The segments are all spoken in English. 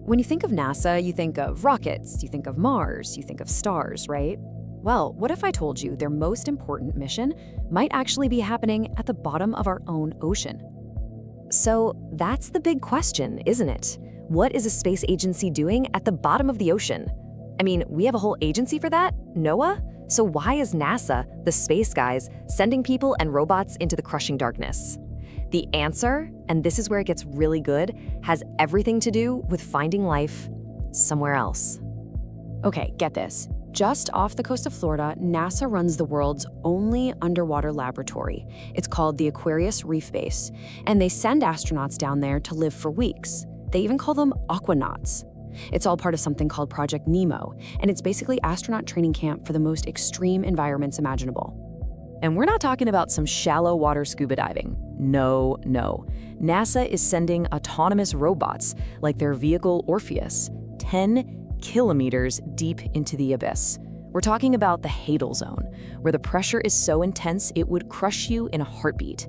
When you think of NASA, you think of rockets, you think of Mars, you think of stars, right? Well, what if I told you their most important mission might actually be happening at the bottom of our own ocean? So that's the big question, isn't it? What is a space agency doing at the bottom of the ocean? I mean, we have a whole agency for that, NOAA? So why is NASA, the space guys, sending people and robots into the crushing darkness? The answer, and this is where it gets really good, has everything to do with finding life somewhere else. Okay, get this. Just off the coast of Florida, NASA runs the world's only underwater laboratory. It's called the Aquarius Reef Base, and they send astronauts down there to live for weeks. They even call them aquanauts. It's all part of something called Project Nemo, and it's basically astronaut training camp for the most extreme environments imaginable. And we're not talking about some shallow water scuba diving. No. NASA is sending autonomous robots, like their vehicle Orpheus, 10 kilometers deep into the abyss. We're talking about the Hadal Zone, where the pressure is so intense it would crush you in a heartbeat.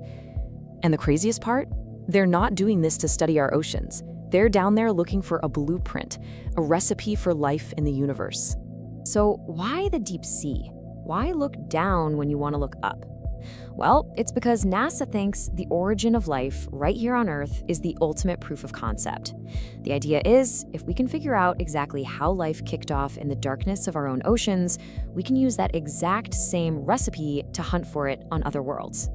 And the craziest part? They're not doing this to study our oceans. They're down there looking for a blueprint, a recipe for life in the universe. So why the deep sea? Why look down when you want to look up? Well, it's because NASA thinks the origin of life right here on Earth is the ultimate proof of concept. The idea is, if we can figure out exactly how life kicked off in the darkness of our own oceans, we can use that exact same recipe to hunt for it on other worlds.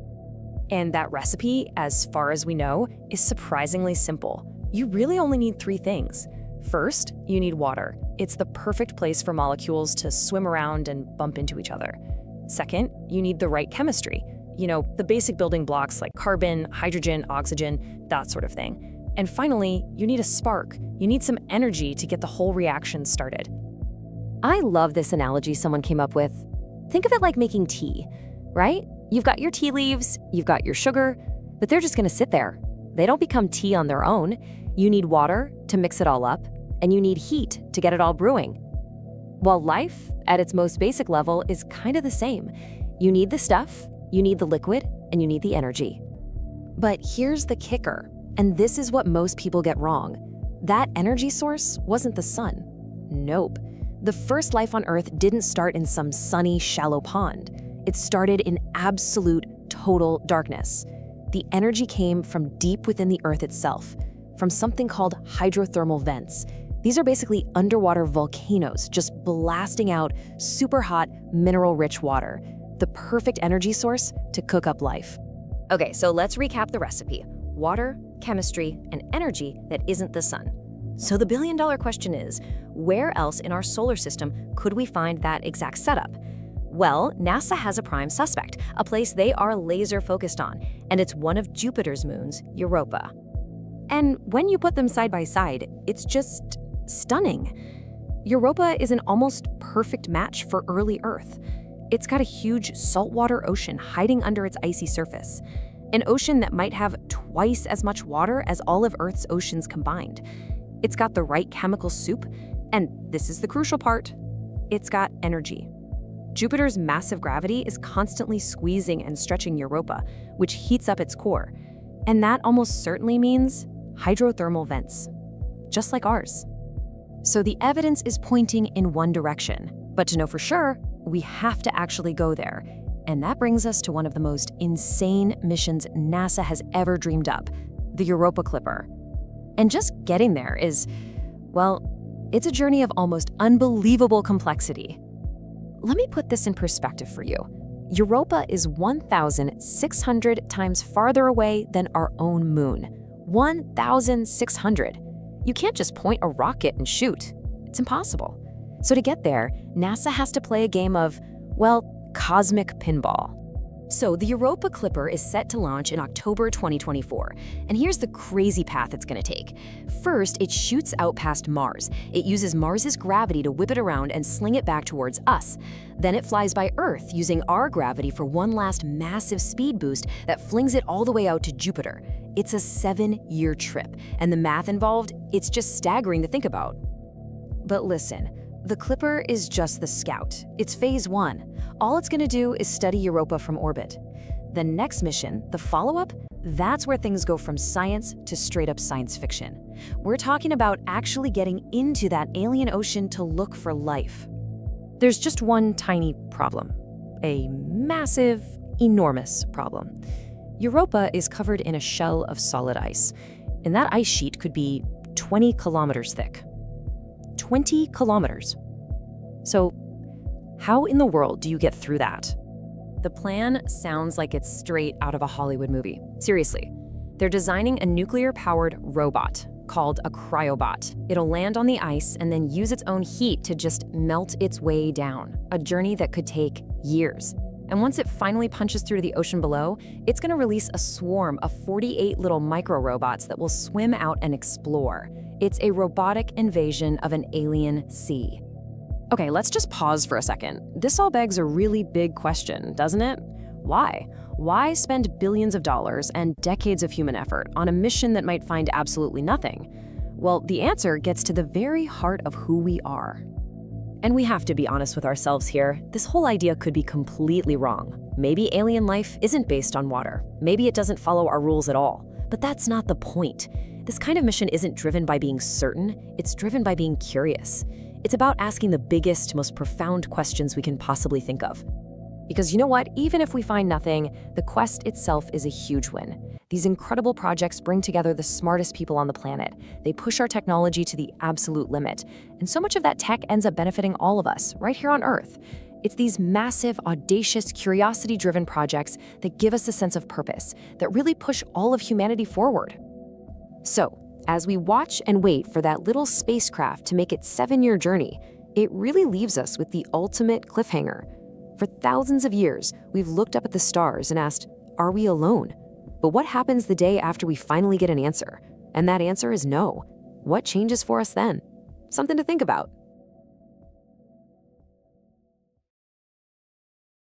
And that recipe, as far as we know, is surprisingly simple. You really only need 3 things. First, you need water. It's the perfect place for molecules to swim around and bump into each other. Second, you need the right chemistry. You know, the basic building blocks like carbon, hydrogen, oxygen, that sort of thing. And finally, you need a spark. You need some energy to get the whole reaction started. I love this analogy someone came up with. Think of it like making tea, right? You've got your tea leaves, you've got your sugar, but they're just gonna sit there. They don't become tea on their own. You need water to mix it all up, and you need heat to get it all brewing. While life, at its most basic level, is kind of the same. You need the stuff, you need the liquid, and you need the energy. But here's the kicker, and this is what most people get wrong. That energy source wasn't the sun. Nope. The first life on Earth didn't start in some sunny, shallow pond. It started in absolute, total darkness. The energy came from deep within the Earth itself, from something called hydrothermal vents. These are basically underwater volcanoes just blasting out super hot, mineral-rich water, the perfect energy source to cook up life. Okay, so let's recap the recipe. Water, chemistry, and energy that isn't the sun. So the billion-dollar question is, where else in our solar system could we find that exact setup? Well, NASA has a prime suspect, a place they are laser-focused on, and it's one of Jupiter's moons, Europa. And when you put them side by side, it's just stunning. Europa is an almost perfect match for early Earth. It's got a huge saltwater ocean hiding under its icy surface, an ocean that might have twice as much water as all of Earth's oceans combined. It's got the right chemical soup, and this is the crucial part, it's got energy. Jupiter's massive gravity is constantly squeezing and stretching Europa, which heats up its core. And that almost certainly means hydrothermal vents, just like ours. So the evidence is pointing in one direction, but to know for sure, we have to actually go there. And that brings us to one of the most insane missions NASA has ever dreamed up, the Europa Clipper. And just getting there is, well, it's a journey of almost unbelievable complexity. Let me put this in perspective for you. Europa is 1,600 times farther away than our own moon. 1,600. You can't just point a rocket and shoot. It's impossible. So to get there, NASA has to play a game of, well, cosmic pinball. So the Europa Clipper is set to launch in October 2024, and here's the crazy path it's going to take. First, it shoots out past Mars. It uses Mars's gravity to whip it around and sling it back towards us. Then it flies by Earth using our gravity for one last massive speed boost that flings it all the way out to Jupiter. It's a 7-year trip, and the math involved, it's just staggering to think about. But listen, the Clipper is just the scout. It's phase 1. All it's going to do is study Europa from orbit. The next mission, the follow-up, That's where things go from science to straight-up science fiction. We're talking about actually getting into that alien ocean to look for life. There's just one tiny problem. A massive, enormous problem. Europa is covered in a shell of solid ice, and that ice sheet could be 20 kilometers thick. 20 kilometers. So, how in the world do you get through that? The plan sounds like it's straight out of a Hollywood movie. Seriously. They're designing a nuclear-powered robot called a cryobot. It'll land on the ice and then use its own heat to just melt its way down, a journey that could take years. And once it finally punches through to the ocean below, it's going to release a swarm of 48 little micro-robots that will swim out and explore. It's a robotic invasion of an alien sea. Okay, let's just pause for a second. This all begs a really big question, doesn't it? Why? Why spend billions of dollars and decades of human effort on a mission that might find absolutely nothing? Well, the answer gets to the very heart of who we are. And we have to be honest with ourselves here. This whole idea could be completely wrong. Maybe alien life isn't based on water. Maybe it doesn't follow our rules at all. But that's not the point. This kind of mission isn't driven by being certain, it's driven by being curious. It's about asking the biggest, most profound questions we can possibly think of. Because you know what? Even if we find nothing, the quest itself is a huge win. These incredible projects bring together the smartest people on the planet. They push our technology to the absolute limit. And so much of that tech ends up benefiting all of us, right here on Earth. It's these massive, audacious, curiosity-driven projects that give us a sense of purpose, that really push all of humanity forward. So, as we watch and wait for that little spacecraft to make its 7-year journey, it really leaves us with the ultimate cliffhanger. For thousands of years, we've looked up at the stars and asked, are we alone? But what happens the day after we finally get an answer? And that answer is no. What changes for us then? Something to think about.